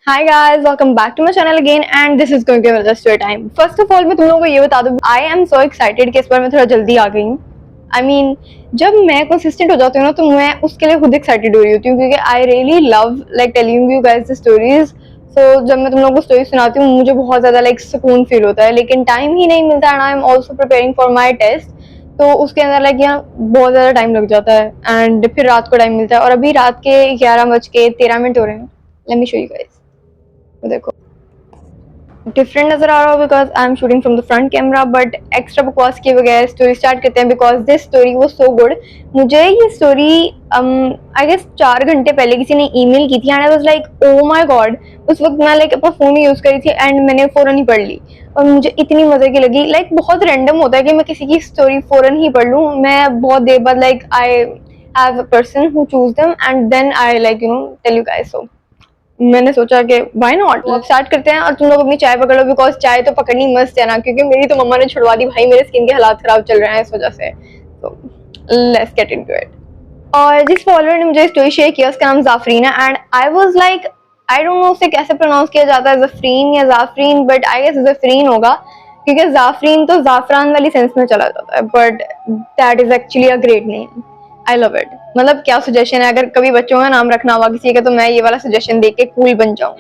Hi guys, welcome back to my channel again and this is going to be another story time. First of all मैं तुम लोगों को ये बता दूं, आई एम सो एक्साइटेड कि इस बार मैं थोड़ा जल्दी आ गई हूँ। आई मीन जब मैं कंसिस्टेंट हो जाती हूँ ना तो मैं उसके लिए खुद एक्साइटेड हो रही होती हूँ क्योंकि I really love like telling you guys the stories. So जब मैं तुम लोगों को स्टोरी सुनाती हूँ मुझे बहुत ज्यादा लाइक सुकून फील होता है, लेकिन टाइम ही नहीं मिलता and I am also preparing for my test. तो उसके अंदर लाइक यहाँ बहुत ज्यादा टाइम लग जाता है एंड फिर रात को टाइम मिलता है और अभी रात के 11:13 हो रहे हैं। Let me show you guys. तो देखो डिफरेंट नजर आ रहा हो because I am shooting from the front camera, but extra बकवास किए बगैर स्टोरी स्टार्ट करते हैं बिकॉज दिस स्टोरी वो सो गुड। मुझे ये स्टोरी आई गेस 4 घंटे पहले किसी ने ईमेल की थी and I was like oh my God. उस वक्त मैं लाइक अपना फोन यूज करी थी एंड मैंने फौरन ही पढ़ ली और मुझे इतनी मजे की लगी। लाइक बहुत रैंडम होता है कि मैं किसी की स्टोरी फौरन ही पढ़ लूँ। मैं बहुत देर बाद like I have a person who choose them and then I like tell you guys. So मैंने सोचा कि व्हाई नॉट स्टार्ट करते हैं और तुम लोग अपनी चाय पकड़ लो बिकॉज चाय तो पकड़नी मस्त है ना, क्योंकि मेरी तो मम्मा ने छुड़वा दी भाई, मेरे स्किन के हालात खराब चल रहे हैं इस वजह से। तो लेट्स गेट इनटू इट। और जिस फॉलोअर ने मुझे स्टोरी शेयर किया उसका नाम जाफरीन है and I was like I don't no उसे कैसे प्रोनाउंस किया जाता है, जफरीन या जाफरीन, बट आई गेस जफरीन होगा क्योंकि जाफरीन तो जाफरान वाली सेंस में चला जाता है, but that is actually a great name. I love it. मतलब क्या सजेशन है, अगर कभी बच्चों का नाम रखना हुआ किसी का तो मैं ये वाला सजेशन देके कूल बन जाऊं।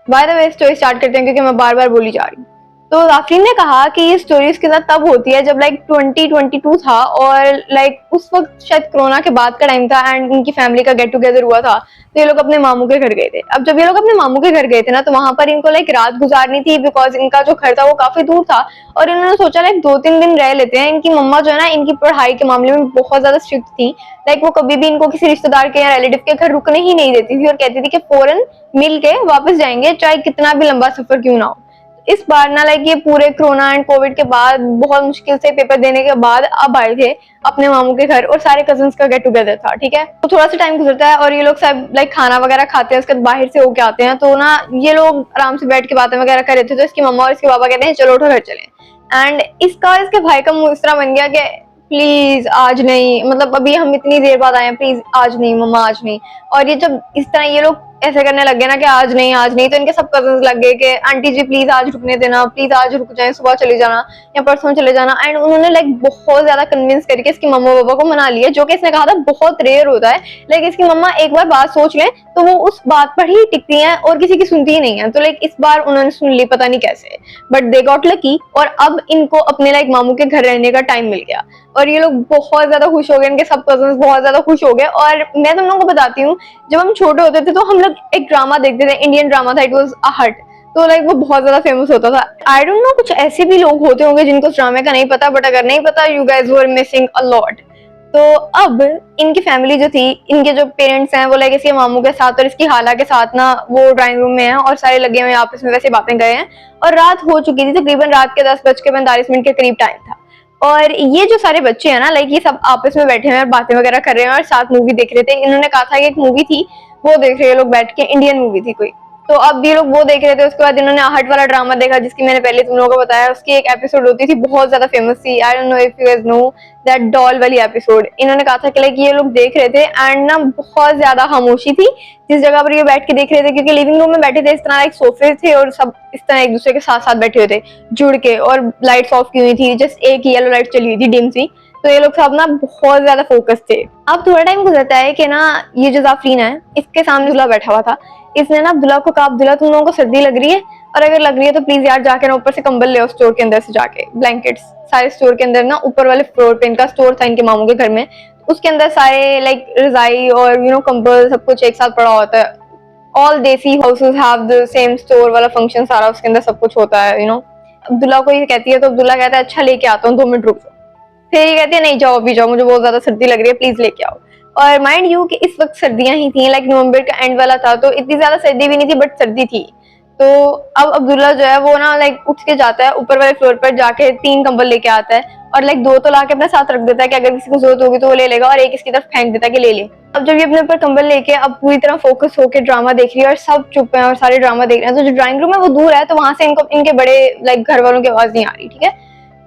By the way story start करते हैं क्योंकि मैं बार बार बोली जा रही हूँ। तो आफरीन ने कहा कि ये स्टोरी उसके साथ तब होती है जब लाइक 2022 था और लाइक उस वक्त शायद कोरोना के बाद का टाइम था एंड इनकी फैमिली का गेट टुगेदर हुआ था। तो ये लोग अपने मामू के घर गए थे। अब जब ये लोग अपने मामू के घर गए थे ना तो वहां पर इनको लाइक रात गुजारनी थी बिकॉज इनका जो घर था वो काफी दूर था और इन्होंने सोचा लाइक 2-3 दिन रह लेते हैं। इनकी मम्मा जो है ना इनकी पढ़ाई के मामले में बहुत ज्यादा स्ट्रिक्ट थी। लाइक वो कभी भी इनको किसी रिश्तेदार के या रिलेटिव के घर रुकने ही नहीं देती थी और कहती थी कि फौरन मिल के वापस जाएंगे चाहे कितना भी लंबा सफर क्यों ना हो। इस बार ना लाइक ये पूरे कोरोना एंड कोविड के बाद बहुत मुश्किल से पेपर देने के बाद अब आए थे अपने मामू के घर और सारे कजन्स का गेट टुगेदर था। ठीक है, तो थोड़ा सा टाइम गुजरता है और ये लोग सब लाइक खाना वगैरह खाते हैं, उसके बाद बाहर से होके आते हैं। तो ना ये लोग आराम से बैठ के बातें वगैरह कर रहे थे तो इसकी मम्मा और इसके पापा कहते हैं चलो उठो घर चले। एंड इसके भाई का मुंह इस तरह बन गया कि प्लीज आज नहीं, मतलब अभी हम इतनी देर बाद आए हैं, प्लीज आज नहीं मम्मा आज नहीं। और ये जब इस तरह ये लोग ऐसे करने लग गए ना कि आज नहीं आज नहीं, तो इनके सब कजन्स लग गए कि आंटी जी प्लीज आज रुकने देना, प्लीज आज रुक जाए, सुबह चले जाना या परसों चले जाना। एंड उन्होंने लाइक बहुत ज्यादा कन्विंस करके इसकी मम्मा पापा को मना लिया, जो कि इसने कहा था बहुत रेयर होता है। लाइक इसकी मम्मा एक बार बात सोच ले तो वो उस बात पर ही टिकती है और किसी की सुनती ही नहीं है। तो लाइक इस बार उन्होंने सुन ली, पता नहीं कैसे, बट दे गॉट लकी और अब इनको अपने लाइक मामू के घर रहने का टाइम मिल गया और ये लोग बहुत ज्यादा खुश हो गए। इनके सब कजन्स बहुत ज्यादा खुश हो गए। और मैं तुम लोगों को बताती हूँ, जब हम छोटे होते थे तो हम लोग एक ड्रामा देखते थे, इंडियन ड्रामा था, इट वाज अ हट। तो लाइक वो बहुत ज्यादा फेमस होता था। आई डोंट नो कुछ ऐसे भी लोग होते होंगे जिनको उस ड्रामे का नहीं पता, बट अगर नहीं पता you guys were missing a lot. तो अब इनकी फैमिली जो थी, इनके जो पेरेंट्स हैं वो लाइक इसके मामू के साथ और इसकी खाला के साथ ना वो ड्राइंग रूम में है और सारे लगे हुए आपस में वैसे बातें गए हैं। और रात हो चुकी थी, तकरीबन रात के 10:45 के करीब टाइम था। और ये जो सारे बच्चे हैं ना लाइक ये सब आपस में बैठे हैं और बातें वगैरह कर रहे हैं और साथ मूवी देख रहे थे। इन्होंने कहा था कि एक मूवी थी वो देख रहे हैं लोग बैठ के, इंडियन मूवी थी कोई। तो अब ये लोग वो देख रहे थे। उसके बाद इन्होंने आहट वाला ड्रामा देखा जिसकी मैंने पहले तुम लोगों को बताया। उसकी एक एपिसोड होती थी बहुत ज्यादा फेमस थी, आई don't know if you guys know that doll वाली एपिसोड। इन्होंने कहा था कि लाइक ये लोग देख रहे थे एंड ना बहुत ज्यादा खामोशी थी जिस जगह पर ये बैठ के देख रहे थे, क्योंकि लिविंग रूम में बैठे थे इस तरह एक सोफे थे और सब इस तरह एक दूसरे के साथ साथ बैठे हुए थे जुड़ के और लाइट्स ऑफ की हुई थी, जस्ट एक येलो लाइट चली हुई थी डिम सी। तो ये लोग सब ना बहुत ज्यादा फोकस थे। अब थोड़ा टाइम गुजरता है कि ना ये जो जाफरीन है इसके सामने दूल्हा बैठा हुआ था। इसने ना दूल्हा को कहा दूल्हा तुम लोगों को सर्दी लग रही है और अगर लग रही है तो प्लीज यार जाके ना ऊपर से कंबल ले आओ स्टोर के अंदर से जाके, ब्लैंकेट्स सारे स्टोर के अंदर ना ऊपर वाले फ्लोर पे इनका स्टोर था इनके मामू के घर में, उसके अंदर सारे लाइक रजाई और कंबल सब कुछ एक साथ पड़ा होता है। ऑल देसी houses have the same store वाला फंक्शन सारा उसके अंदर सब कुछ होता है अब्दुल्ला को ये कहती है तो अब्दुल्ला कहता है अच्छा लेके आता हूँ 2 मिनट रुक जाओ। फिर ये कहती है नहीं जाओ अभी जाओ, मुझे बहुत ज्यादा सर्दी लग रही है प्लीज लेके आओ। और माइंड यू कि इस वक्त सर्दियां ही थी, लाइक नवंबर का एंड वाला था, तो इतनी ज्यादा सर्दी भी नहीं थी बट सर्दी थी। तो अब अब्दुल्ला जो है वो ना लाइक उठ के जाता है ऊपर वाले फ्लोर पर, जाके 3 कंबल लेके आता है और लाइक 2 तो लाके अपने साथ रख देता है कि अगर किसी को जरूरत होगी तो वो ले लेगा, और एक इसकी तरफ फेंक देता है कि ले ले। अब जब ये अपने ऊपर कंबल लेके अब पूरी तरह फोकस होकर ड्रामा देख रही है और सब चुप है और सारे ड्रामा देख रहे हैं, तो जो ड्राइंग रूम है वो दूर है तो वहां से इनको इनके बड़े लाइक घर वालों की आवाज नहीं आ रही। ठीक है,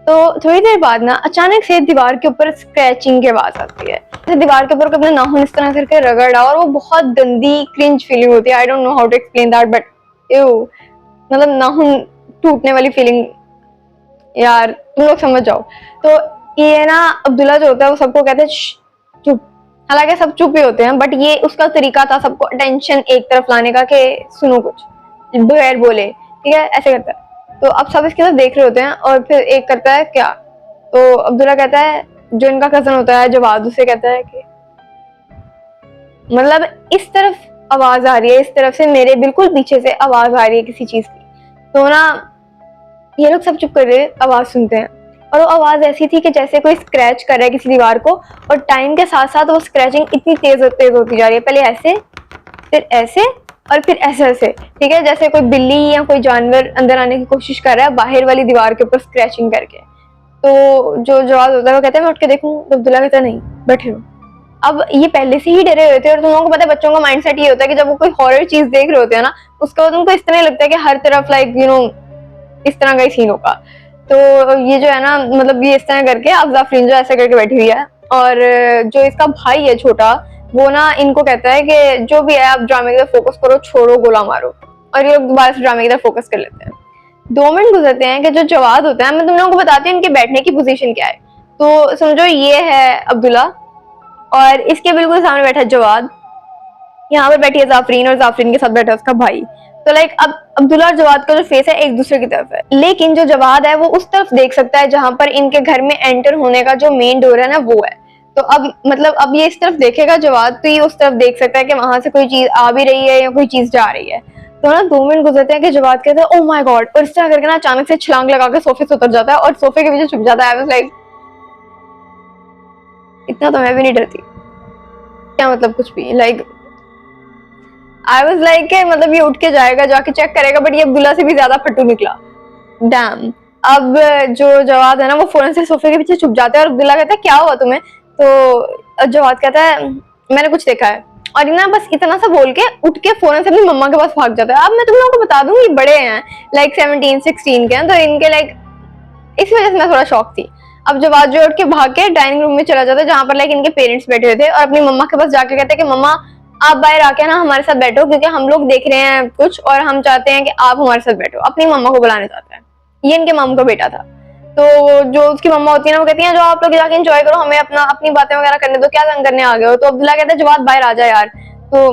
तो थोड़ी देर बाद ना अचानक से दीवार के ऊपर स्क्रैचिंग की आवाज आती है, तो दीवार के ऊपर अपने नाखून इस तरह करके रगड़ा और वो बहुत गंदी क्रिंज फीलिंग होती है। I don't know how to explain that but you मतलब नाखून टूटने वाली फीलिंग, यार तुम लोग समझ जाओ। तो ये ना अब्दुल्ला जो होता है वो सबको कहते हैं चुप, हालांकि सब चुप ही होते हैं बट ये उसका तरीका था सबको अटेंशन एक तरफ लाने का कि सुनो कुछ बगैर बोले, ठीक है, ऐसे करता है। तो अब सब इसकी तरफ देख रहे होते हैं और फिर एक करता है क्या, तो अब्दुल्ला कहता है, जो इनका कजन होता है जवाद, उसे कहता है कि मतलब इस तरफ आवाज आ रही है, इस तरफ से मेरे बिल्कुल पीछे से आवाज आ रही है किसी चीज की। तो ना ये लोग सब चुप कर रहे आवाज सुनते हैं और वो आवाज ऐसी थी कि जैसे कोई स्क्रैच कर रहा है किसी दीवार को, और टाइम के साथ साथ वो स्क्रैचिंग इतनी तेज होती जा रही है, पहले ऐसे फिर ऐसे और फिर ऐसे ऐसे, ठीक है, जैसे कोई बिल्ली या कोई जानवर अंदर आने की कोशिश कर रहा है बाहर वाली दीवार के ऊपर स्क्रैचिंग करके। तो जो जवाब होता है वो कहता है मैं उठ के देखूं, तो अब्दुल्ला कहता है नहीं बैठे हो। अब ये पहले से ही डरे हुए थे और तुम लोगों को पता है बच्चों का माइंडसेट ये होता है कि जब वो कोई हॉरर चीज देख रहे होते हैं ना, उसके बाद उनको इस तरह लगता है कि हर तरफ लाइक यू नो इस तरह का ही सीन होगा। तो ये जो है ना मतलब ये इस तरह करके अब जाफरीन जो ऐसे करके बैठी हुई है और जो इसका भाई है छोटा वो ना इनको कहता है कि जो भी है आप ड्रामे की तरफ फोकस करो, छोड़ो गोला मारो, और ये लोग दोबारा से ड्रामे की तरफ फोकस कर लेते हैं। 2 मिनट गुजरते हैं कि जो जवाद होता है, मैं तुम लोगों को बताती हूँ इनके बैठने की पोजीशन क्या है। तो समझो ये है अब्दुल्ला और इसके बिल्कुल सामने बैठा है जवाद, यहाँ पर बैठी है जाफरीन और जाफरीन के साथ बैठा है उसका भाई। तो लाइक अब अब्दुल्ला और जवाद का जो फेस है एक दूसरे की तरफ है, लेकिन जो जवाद है वो उस तरफ देख सकता है जहां पर इनके घर में एंटर होने का जो मेन डोर है ना वो है। तो अब मतलब अब ये इस तरफ देखेगा जवाद, तो ये उस तरफ देख सकता है कि वहां से कोई चीज आ भी रही है या कोई चीज जा रही है। तो ना 2 मिनट गुजरते हैं कि जवाद कहता है ओह माय गॉड, और इस तरह करके ना अचानक से छलांग लगा के सोफे से उतर जाता है और सोफे के पीछे छुप जाता है। आई वाज लाइक इतना तो मैं भी नहीं डरती, क्या मतलब कुछ भी, लाइक आई वाज लाइक मतलब ये उठ के जाएगा जाके चेक करेगा, बट ये अब्दुल्ला से भी ज्यादा फट्टू निकला। डैम। अब जो जवाद है ना वो फौरन से सोफे के पीछे छुप जाता है और अब्दुल्ला कहता है क्या हुआ तुम्हें, तो जवाद कहता है मैंने कुछ देखा है, और ना बस इतना सा बोल के उठ के फौरन से अपनी मम्मा के पास भाग जाता है। अब मैं तुम लोगों को बता दूं ये बड़े हैं लाइक 17-16 के हैं, तो इनके लाइक इस वजह से मैं थोड़ा शॉक थी। अब जवाद जो उठ के भाग के डाइनिंग रूम में चला जाता है जहां पर लाइक इनके पेरेंट्स बैठे हुए थे, और अपनी मम्मा के पास जाके कहते हैं कि मम्मा आप बाहर आके ना हमारे साथ बैठो क्योंकि हम लोग देख रहे हैं कुछ और हम चाहते हैं कि आप हमारे साथ बैठो। अपनी मम्मा को बुलाने जाता है, ये इनके मामू का बेटा था। तो जो उसकी मम्मा होती है ना वो कहती है जो आप लोग जाके एंजॉय करो, हमें अपनी बातें वगैरह करने दो, क्या तंग करने आ गए हो। तो अब्दुल्ला कहता है जवाद बाहर आ जाए यार। तो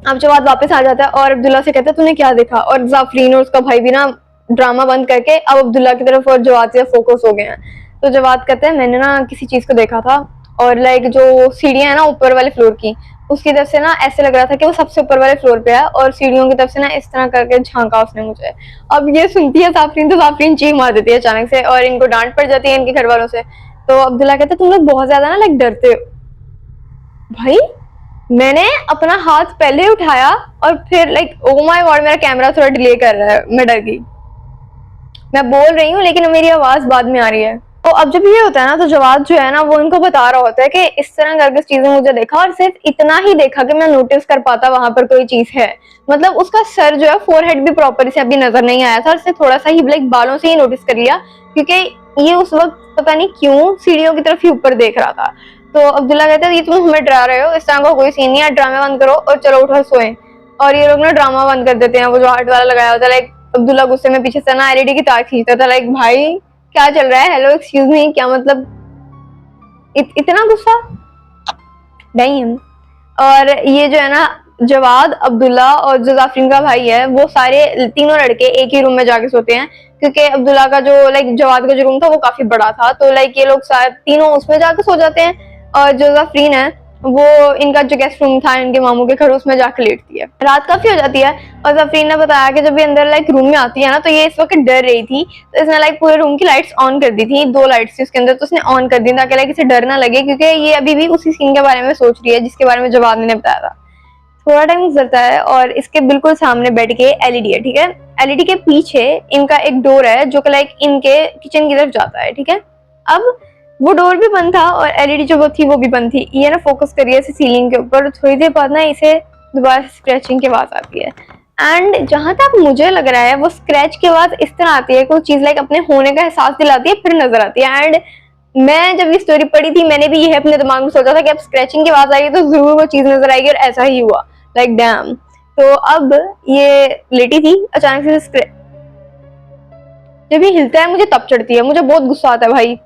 अब जवाद वापस आ जाता है और अब्दुल्ला से कहता है तूने क्या देखा, और जाफरीन और उसका भाई भी ना ड्रामा बंद करके अब अब्दुल्ला की तरफ और जवाद से फोकस हो गए हैं। तो जवाद कहते हैं मैंने ना किसी चीज को देखा था, और लाइक जो सीढ़ियां है ना ऊपर वाले फ्लोर की, उसकी तरफ से ना ऐसे लग रहा था कि वो सबसे ऊपर वाले फ्लोर पे है, और सीढ़ियों की तरफ से ना इस तरह करके झांका उसने मुझे। अब ये सुनती है जाफरीन, तो जाफरीन चीख मार देती है अचानक से और इनको डांट पड़ जाती है इनके घर वालों से। तो अब्दुल्ला कहते तुम लोग बहुत ज्यादा ना लाइक डरते हो। भाई मैंने अपना हाथ पहले उठाया और फिर लाइक ओ माय गॉड मेरा कैमरा थोड़ा डिले कर रहा है, मैं डर गई। मैं बोल रही हूँ लेकिन मेरी आवाज बाद में आ रही है। तो अब जब ये होता है ना तो जवाद जो है ना वो इनको बता रहा होता है कि इस तरह करके चीजें मुझे देखा, और सिर्फ इतना ही देखा कि मैं नोटिस कर पाता वहां पर कोई चीज है। मतलब उसका सर जो है फोरहेड भी प्रॉपर से अभी नजर नहीं आया था, उससे थोड़ा सा ही लाइक बालों से ही नोटिस कर लिया, क्योंकि ये उस वक्त पता नहीं क्यों सीढ़ियों की तरफ ही ऊपर देख रहा था। तो अब्दुल्ला कहता है ये तुम हमें डरा रहे हो, इस तरह का कोई सीन नहीं है, ड्रामे बंद करो और चलो उठो सोए। और ये लोग ना ड्रामा बंद कर देते हैं, वो जो हार्ट वाला लगाया होता है। लाइक अब्दुल्ला गुस्से में पीछे से ना एलईडी की तार खींचता था, लाइक भाई क्या चल रहा है, हेलो एक्सक्यूज मी, क्या मतलब इतना गुस्सा नहीं। और ये जो है ना जवाद, अब्दुल्ला और जो जाफरीन का भाई है वो सारे तीनों लड़के एक ही रूम में जाके सोते हैं, क्योंकि अब्दुल्ला का जो लाइक जवाद का जो रूम था वो काफी बड़ा था, तो लाइक ये लोग तीनों उसमें जाके सो जाते हैं, और जो जाफरीन है वो इनका जो गेस्ट रूम था इनके मामू के घर उसमें जाकर लेटती है। रात काफी हो जाती है और जाफरीन ने बताया कि जब ये अंदर लाइक रूम में आती है ना तो ये इस वक्त डर रही थी, तो इसने लाइक पूरे रूम की लाइट्स ऑन कर दी थी, 2 लाइट्स थी उसके अंदर, तो उसने ऑन कर दी ताकि लाइक इसे डर ना लगे, क्योंकि ये अभी भी उसी सीन के बारे में सोच रही है जिसके बारे में जवाद ने बताया था। थोड़ा टाइम गुजरता है और इसके बिल्कुल सामने बेड के एलईडी है, ठीक है, एलईडी के पीछे इनका एक डोर है जो कि लाइक इनके किचन की तरफ जाता है, ठीक है। अब वो डोर भी बंद था और एलईडी जो थी वो भी बंद थी। ये ना फोकस करिए सीलिंग के ऊपर, थोड़ी देर बाद ना इसे दोबारा स्क्रैचिंग की आवाज आती है, एंड जहां तक मुझे लग रहा है वो स्क्रैच के बाद इस तरह आती है, कोई चीज लाइक अपने होने का एहसास दिलाती है फिर नजर आती है। एंड मैं जब ये स्टोरी पढ़ी थी मैंने भी ये अपने दिमाग में सोचा था कि अब स्क्रैचिंग की आवाज आएगी तो जरूर वो चीज नजर आएगी, और ऐसा ही हुआ। Like damn. तो अब ये लेटी थी, अचानक से स्क्रैच जब ये हिलता है मुझे तब चढ़ती है, मुझे बहुत गुस्सा आता है भाई।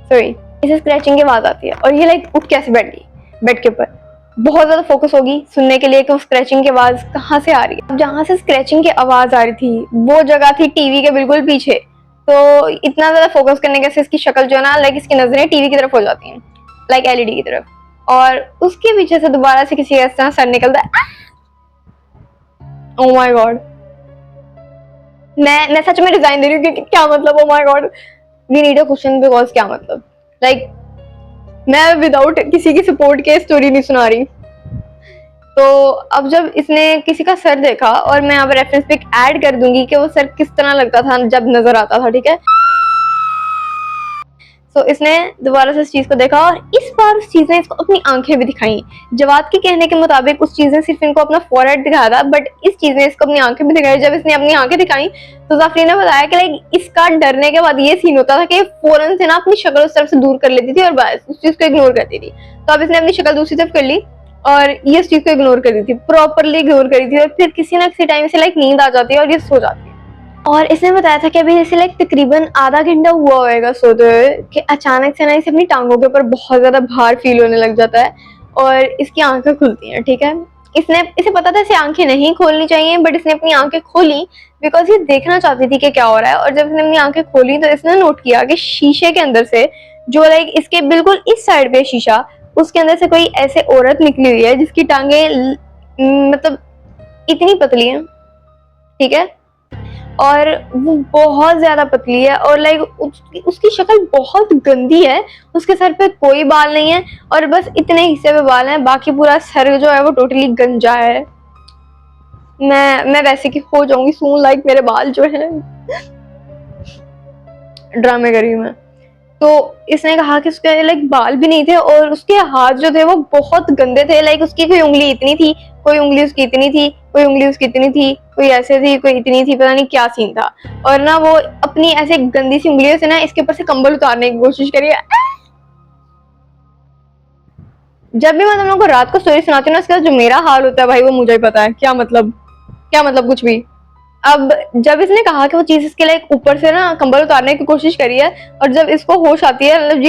सॉरी, इसे स्क्रैचिंग की आवाज आती है और ये लाइक उठ कैसे बैठ गई बेड के ऊपर। बहुत ज्यादा फोकस होगी सुनने के लिए कि वो स्क्रैचिंग की आवाज कहाँ से आ रही है। जहां से स्क्रैचिंग की आवाज आ रही थी वो जगह थी टीवी के बिल्कुल पीछे, तो इतना ज्यादा फोकस करने के से इसकी शक्ल जो है ना, लाइक इसकी नजरें टीवी की तरफ हो जाती हैं, लाइक एलईडी की तरफ, और उसके पीछे से दोबारा से किसी इस तरह सर निकलता है। ओह माय गॉड, मैं सच में रिजाइन दे रही हूँ क्योंकि क्या मतलब, oh my god, we need a question because क्या मतलब, लाइक मैं विदाउट किसी की सपोर्ट के स्टोरी नहीं सुना रही। तो अब जब इसने किसी का सर देखा, और मैं यहाँ पर रेफरेंस पिक ऐड कर दूंगी कि वो सर किस तरह लगता था जब नजर आता था, ठीक है। तो इसने दोबारा से इस चीज को देखा और इस बार उस चीज ने इसको अपनी आंखें भी दिखाई। जवाद के कहने के मुताबिक उस चीज ने सिर्फ इनको अपना फोरहेड दिखाया था, बट इस चीज ने इसको अपनी आंखें भी दिखाई। जब इसने अपनी आंखें दिखाई तो जाफरीन ने बताया कि लाइक इसका डरने के बाद ये सीन होता था कि फौरन से ना अपनी शक्ल उस तरफ से दूर कर लेती थी और बस उस चीज को इग्नोर करती थी। तो अब इसने अपनी शक्ल दूसरी तरफ कर ली और ये इस चीज को इग्नोर कर दी थी, प्रॉपरली इग्नोर करी थी, और फिर किसी ना किसी टाइम से लाइक नींद आ जाती है और ये सो जाती है। और इसने बताया था कि अभी जैसे लाइक तकरीबन आधा घंटा हुआ होगा सोते हुए कि अचानक से ना इसे अपनी टांगों के ऊपर बहुत ज्यादा भार फील होने लग जाता है और इसकी आंखें खुलती हैं, ठीक है। इसे पता था इसे आंखें नहीं खोलनी चाहिए, बट इसने अपनी आंखें खोली बिकॉज ये देखना चाहती थी कि क्या हो रहा है। और जब इसने अपनी आंखें खोली तो इसने नोट किया कि शीशे के अंदर से, जो लाइक इसके बिल्कुल इस साइड पे शीशा, उसके अंदर से कोई ऐसे औरत निकली हुई है जिसकी टांगे मतलब इतनी पतली है, ठीक है, और वो बहुत ज्यादा पतली है, और लाइक उसकी शक्ल बहुत गंदी है। उसके सर पे कोई बाल नहीं है और बस इतने हिस्से पे बाल हैं, बाकी पूरा सर जो है वो टोटली गंजा है। मैं वैसे कि हो जाऊंगी सून, लाइक मेरे बाल जो है ड्रामे करी मैं। तो इसने कहा कि उसके लाइक बाल भी नहीं थे और उसके हाथ जो थे वो बहुत गंदे थे। लाइक उसकी कोई उंगली इतनी थी, कोई उंगली उसकी इतनी थी, कोई उंगली उसकी इतनी थी, कोई ऐसे थी, कोई इतनी थी, पता नहीं क्या सीन था। और ना वो अपनी ऐसे गंदी सी उंगलियों से ना इसके ऊपर से कंबल उतारने की कोशिश करी। जब भी मैं तुम लोगों को रात को स्टोरी सुनाती हूँ ना, इसका जो मेरा हाल होता है भाई वो मुझे ही पता है। क्या मतलब कुछ भी। अब जब इसने कहा कि वो चीज इसके लिए ऊपर से ना कंबल उतारने की कोशिश करी है, और जब इसको होश आती है, मतलब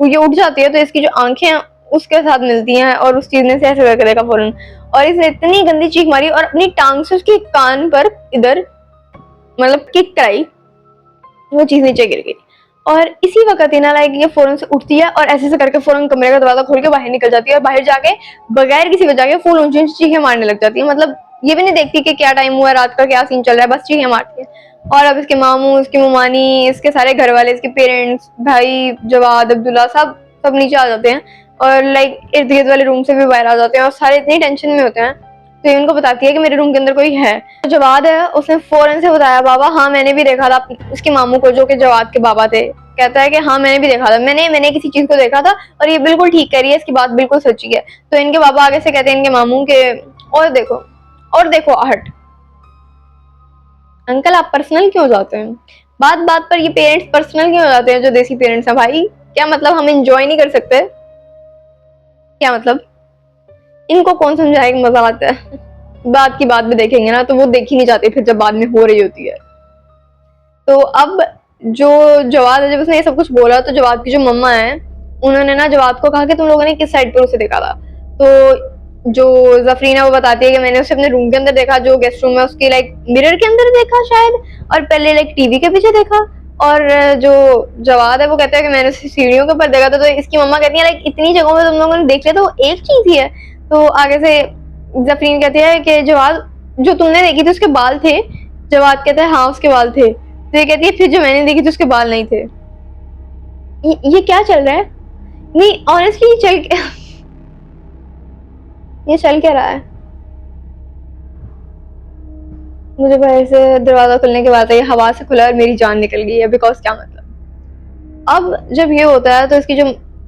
ये उठ जाती है, तो इसकी जो आंखें हैं उसके साथ मिलती हैं और उस चीज ने से ऐसे करके देखा फौरन, और इसने इतनी गंदी चीख मारी और अपनी टांग से उसके कान पर इधर मतलब किक कराई, वो चीज नीचे गिर गई। और इसी वक्त ना लाइक ये फौरन से उठती है और ऐसे करके फौरन कमरे का दरवाजा खोल के बाहर निकल जाती है, और बाहर जाके बगैर किसी वजह के फुल ऊंची ऊंची चीखें मारने लग जाती है। मतलब ये भी नहीं देखती कि क्या टाइम हुआ है, रात का क्या सीन चल रहा है, बस चीखें मारती है। और अब इसके मामू, इसकी मुमानी, इसके सारे घर वाले, इसके पेरेंट्स, भाई जवाद, अब्दुल्ला, सब नीचे आ जाते हैं और लाइक इर्द गिर्द वाले रूम से भी बाहर आ जाते हैं, और सारे इतनी टेंशन में होते हैं। तो ये उनको बताती है कि मेरे रूम के अंदर कोई है। तो जवाद है, उसने फौरन से बताया, बाबा हाँ मैंने भी देखा था उसके मामू को, जो कि जवाद के बाबा थे। कहता है कि हाँ मैंने भी देखा था, मैंने किसी चीज को देखा था और ये बिल्कुल ठीक कह रही है, इसकी बात बिल्कुल सच्ची है। तो इनके बाबा आगे से कहते हैं इनके मामू के, और देखो आहट, अंकल आप पर्सनल क्यों हो जाते हैं, बात बात पर ये पेरेंट्स पर्सनल क्यों हो जाते हैं, जो देसी पेरेंट्स हैं भाई। क्या मतलब हम एंजॉय नहीं कर सकते, क्या मतलब, इनको कौन समझाए कि मजा आता है। बात की बात भी देखेंगे ना तो वो देख ही नहीं जाती फिर जब बाद में हो रही होती है। तो अब जो जवाद है, जब उसने ये सब कुछ बोला तो जवाद की जो मम्मा है उन्होंने ना जवाद को कहा कि तुम लोगों ने किस साइड पर उसे देखा था। तो जो जफरीन है वो बताती है कि मैंने उसे अपने रूम के अंदर देखा, जो गेस्ट रूम है उसकी लाइक मिरर के अंदर देखा शायद, और पहले लाइक टीवी के पीछे देखा। और जो जवाद है वो कहता है कि मैंने उसे सीढ़ियों के ऊपर देखा था। तो इसकी मम्मा कहती है लाइक इतनी जगहों पे तुम लोगों ने देख लिया तो वो एक चीज ही है। तो आगे से जफरीन कहती है कि जवाद जो तुमने देखी थी उसके बाल थे। जवाद कहता है हाँ उसके बाल थे। तो ये कहती है फिर जो मैंने देखी थी उसके बाल नहीं थे। ये क्या चल रहा है, नहीं ऑनेस्टली ये चल क्या रहा है। मुझे बाहर से दरवाजा खुलने के बाद ये हवा से खुला और मेरी जान निकल गई है, बिकॉज क्या मतलब। अब जब ये होता है तो इसकी जो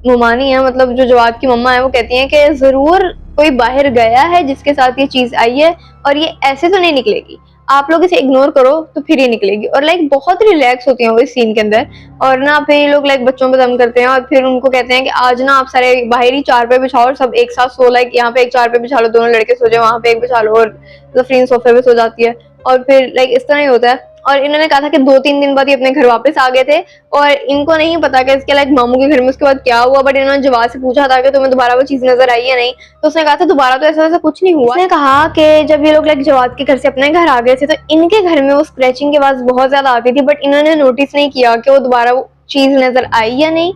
मुमानी है, मतलब जो जवाद की मम्मा है, वो कहती है कि जरूर कोई बाहर गया है जिसके साथ ये चीज आई है और ये ऐसे तो नहीं निकलेगी, आप लोग इसे इग्नोर करो तो फिर ये निकलेगी। और लाइक बहुत रिलैक्स होती हैं वो इस सीन के अंदर। और ना फिर ये लोग लाइक बच्चों को दम करते हैं और फिर उनको कहते हैं कि आज ना आप सारे बाहर ही चार पे बिछाओ और सब एक साथ सो, लाइक यहाँ पे एक चार पे बिछा लो, दोनों लड़के सो जाए, वहां पे एक बिछा लो, और जफरीन सोफे पे सो जाती है। और फिर लाइक इस तरह ही होता है। और इन्होंने कहा था कि 2-3 दिन बाद ये अपने घर वापस आ गए थे और इनको नहीं पता कि इसके लाइक मामू के घर में उसके बाद क्या हुआ, बट इन्होंने जवाब से पूछा था कि तुम्हें दोबारा वो चीज नजर आई है नहीं, तो उसने कहा था दोबारा तो ऐसा वैसा कुछ नहीं हुआ। उसने कहा कि जब ये लोग लाइक जवाब के घर से अपने घर आ गए थे तो इनके घर में वो स्क्रैचिंग की आवाज बहुत ज्यादा आती थी, बट इन्होंने नोटिस नहीं किया कि वो दोबारा वो चीज नजर आई या नहीं।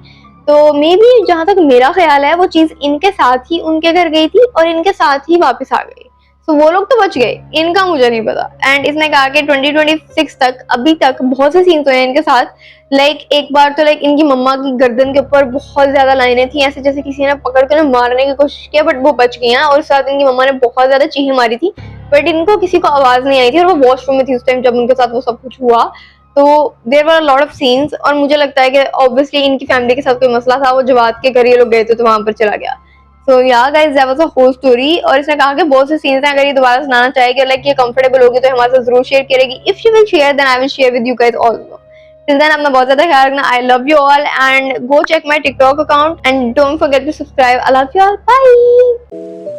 तो मे बी जहां तक मेरा ख्याल है वो चीज इनके साथ ही उनके घर गई थी और इनके साथ ही वापस आ गई। तो वो लोग तो बच गए, इनका मुझे नहीं पता। एंड इसने कहा कि 2026 तक अभी तक बहुत से सीन्स हुए हैं इनके साथ। लाइक एक बार तो लाइक इनकी मम्मा की गर्दन के ऊपर बहुत ज्यादा लाइनें थी, ऐसे जैसे किसी ने पकड़ कर मारने की कोशिश किया, बट वो बच गई हैं। और साथ इनकी मम्मा ने बहुत ज्यादा चीखें मारी थी, बट इनको किसी को आवाज नहीं आई थी और वो वॉशरूम में थी उस टाइम जब उनके साथ वो सब कुछ हुआ। तो there were a lot of scenes और मुझे लगता है कि ऑब्वियसली इनकी फैमिली के साथ कोई मसला था, वो जवाद के घर ये लोग गए थे तो वहां पर चला गया। So yeah guys that was a whole story. और इसने कहा कि बहुत से सीन्स हैं, अगर ये दोबारा सुनाना चाहेगी, लाइक ये कंफर्टेबल होगी तो हमारे साथ जरूर शेयर करेगी। If she will share then I will share with you guys also. Till then अपना बहुत ज्यादा ख्याल रखना। I love you all and go check my TikTok account and don't forget to subscribe. I love you all, bye.